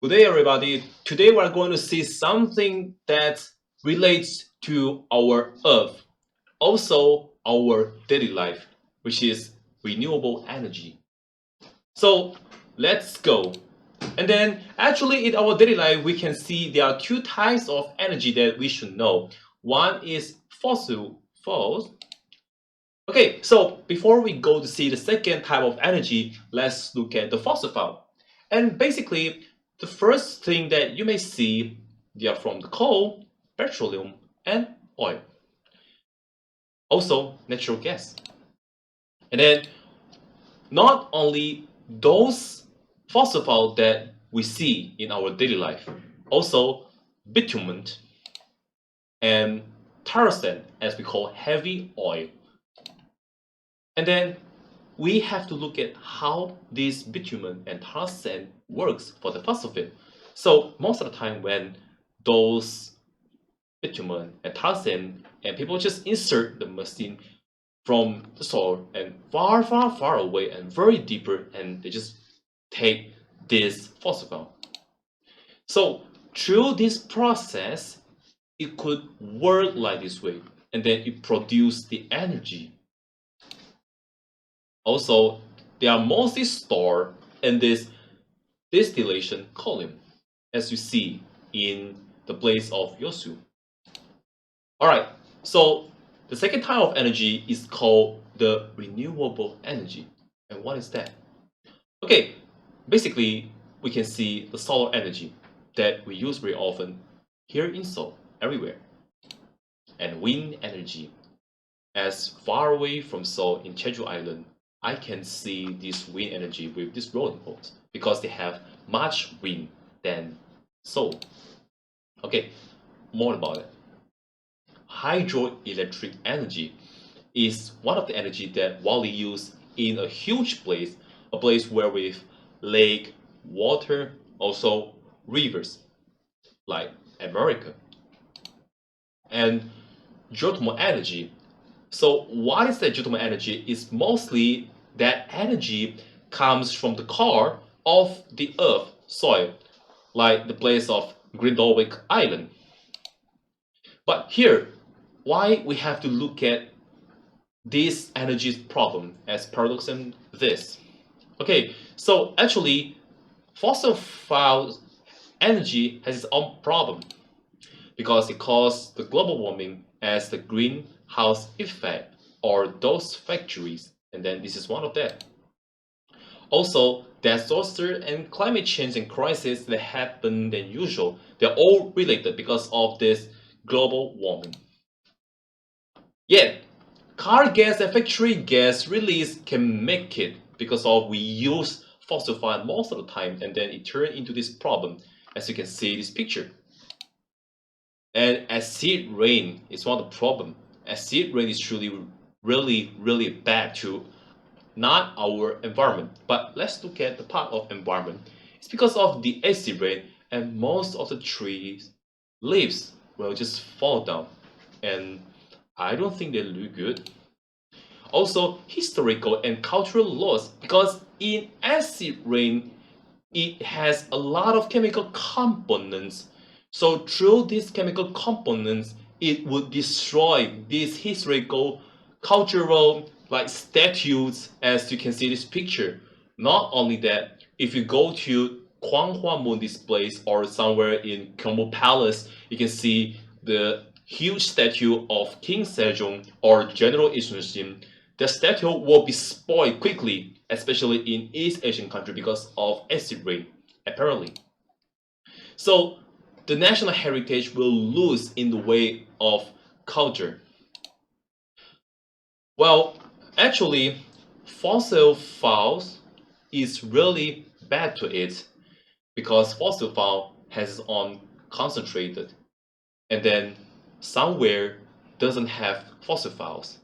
Good day, everybody. Today we're going to see something that relates to our Earth, also our daily life, which is renewable energy. So let's go. And then actually in our daily life, we can see there are two types of energy that we should know. One is fossil fuels. Okay, so before we go to see the second type of energy, let's look at the fossil fuel. And basically, the first thing that you may see, they are from the coal, petroleum, and oil. Also, natural gas. And then not only those fossil fuels that we see in our daily life, also bitumen and tar sand, as we call heavy oil. And then we have to look at how this bitumen and tar sand works for the fossil fuel. So most of the time when those bitumen and tar sand and people just insert the machine from the soil and far away and very deeper, and they just take this fossil fuel. So through this process, it could work like this way, and then it produce the energy. Also, they are mostly stored in this distillation column, as you see in the place of Yosu. Alright, so the second type of energy is called the renewable energy. And what is that? Okay, basically, we can see the solar energy that we use very often here in Seoul, everywhere. And wind energy. As far away from Seoul in Jeju Island, I can see this wind energy with these rolling boats because they have much wind than Seoul. Okay, more about it. Hydroelectric energy is one of the energy that widely used in a huge place, a place where with lake, water, also rivers, like America. And geothermal energy. So what is that geothermal energy? It's mostly that energy comes from the core of the earth soil, like the place of Grindavik Island. But here, why we have to look at this energy problem as paradox in this? Okay, so actually, fossil fuel energy has its own problem because it causes the global warming as the greenhouse effect or those factories, and then this is one of them. Also, disaster and climate change and crisis that happen than usual, they're all related because of this global warming. Yet, car gas and factory gas release can make it because of we use fossil fuel most of the time, and then it turns into this problem, as you can see in this picture. And acid rain is one of the problem. Acid rain is truly really bad to not our environment. But let's look at the part of environment. It's because of the acid rain and most of the trees leaves will just fall down. And I don't think they look good. Also historical and cultural loss because in acid rain it has a lot of chemical components. So through these chemical components, it would destroy these historical, cultural like statues, as you can see this picture. Not only that, if you go to Gwanghwamun displays or somewhere in Gyeongbu Palace, you can see the huge statue of King Sejong or General Isunsin. The statue will be spoiled quickly, especially in East Asian country because of acid rain, apparently. So the national heritage will lose in the way of culture. Well, actually, fossil fuels is really bad to it because fossil fuel has its own concentrated, and then somewhere doesn't have fossil fuels.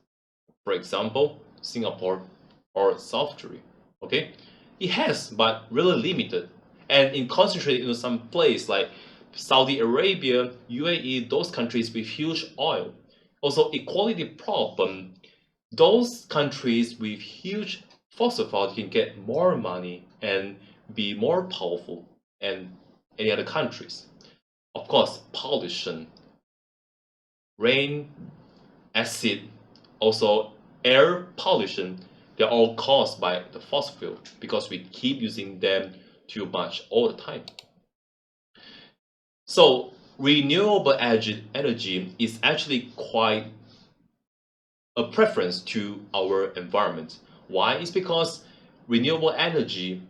For example, Singapore or South Korea. Okay, it has, but really limited, and in concentrated in some place like Saudi Arabia, UAE, those countries with huge oil. Also, equality problem. Those countries with huge fossil fuels can get more money and be more powerful, and any other countries. Of course, pollution, rain, acid, also air pollution, they're all caused by the fossil fuel because we keep using them too much all the time. So renewable energy is actually quite a preference to our environment. Why? It's because renewable energy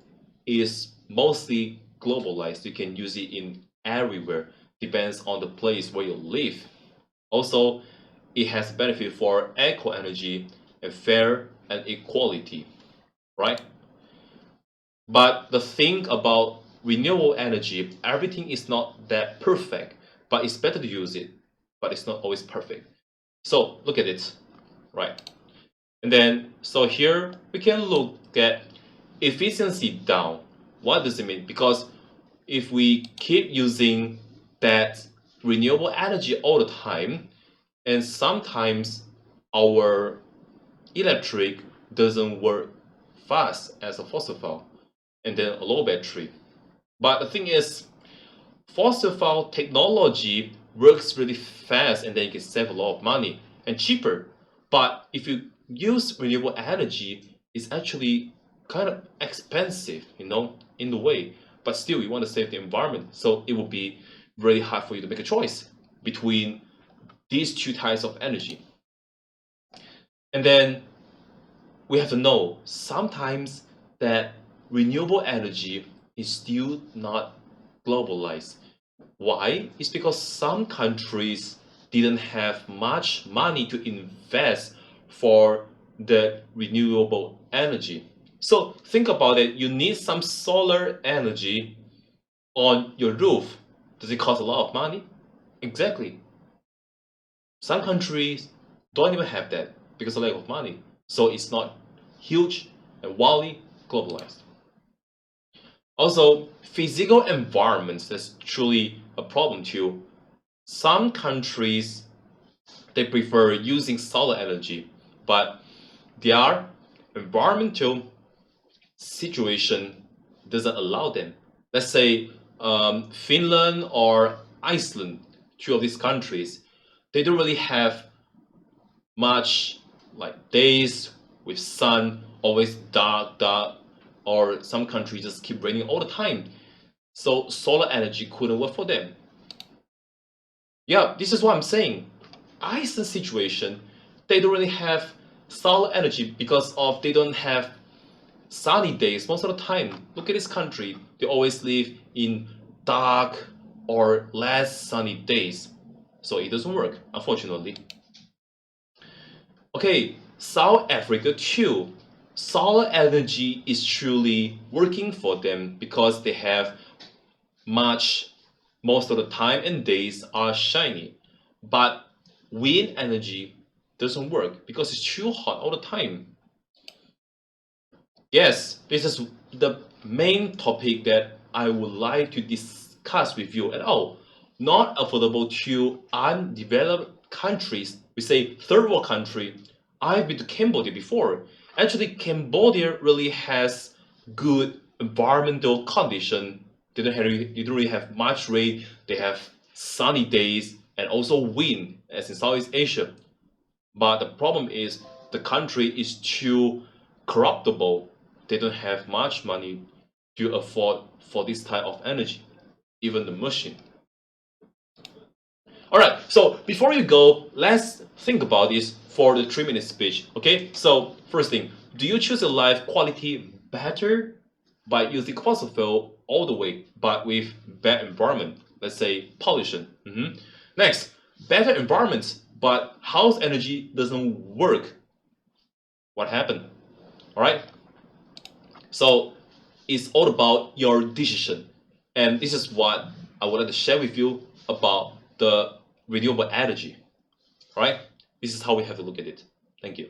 is mostly globalized. You can use it in everywhere, depends on the place where you live. Also, it has benefit for eco energy and fair and equality, right? But the thing about renewable energy, everything is not that perfect, but it's better to use it, but it's not always perfect. So look at it, right? And then, so here we can look at efficiency down. What does it mean? Because if we keep using that renewable energy all the time, and sometimes our electric doesn't work fast as a fossil fuel, and then a low battery. But the thing is, fossil fuel technology works really fast and then you can save a lot of money and cheaper. But if you use renewable energy, it's actually kind of expensive, in the way. But still, you want to save the environment. So it will be really hard for you to make a choice between these two types of energy. And then we have to know sometimes that renewable energy is still not globalized. Why? It's because some countries didn't have much money to invest for the renewable energy. So think about it, you need some solar energy on your roof. Does it cost a lot of money? Exactly. Some countries don't even have that because of lack of money. So it's not huge and wildly globalized. Also, physical environments, that's truly a problem too. Some countries, they prefer using solar energy, but their environmental situation doesn't allow them. Let's say Finland or Iceland, two of these countries, they don't really have much like days with sun, always dark, or some countries just keep raining all the time. So solar energy couldn't work for them. Yeah, this is what I'm saying. Iceland situation, they don't really have solar energy because of they don't have sunny days most of the time. Look at this country. They always live in dark or less sunny days. So it doesn't work, unfortunately. Okay, South Africa too. Solar energy is truly working for them because they have most of the time and days are shiny. But wind energy doesn't work because it's too hot all the time. Yes, this is the main topic that I would like to discuss with you at all. Not affordable to undeveloped countries. We say third world country. I've been to Cambodia before. Actually, Cambodia really has good environmental condition. They don't really have much rain. They have sunny days and also wind, as in Southeast Asia. But the problem is the country is too corruptible. They don't have much money to afford for this type of energy, even the machine. All right, so before you go, let's think about this for the 3 minute speech. Okay, so first thing, do you choose a life quality better by using fossil fuel all the way, but with bad environment? Let's say pollution. Next, better environment, but house energy doesn't work. What happened? All right. So it's all about your decision, and this is what I would like to share with you about the renewable energy. Right? This is how we have to look at it. Thank you.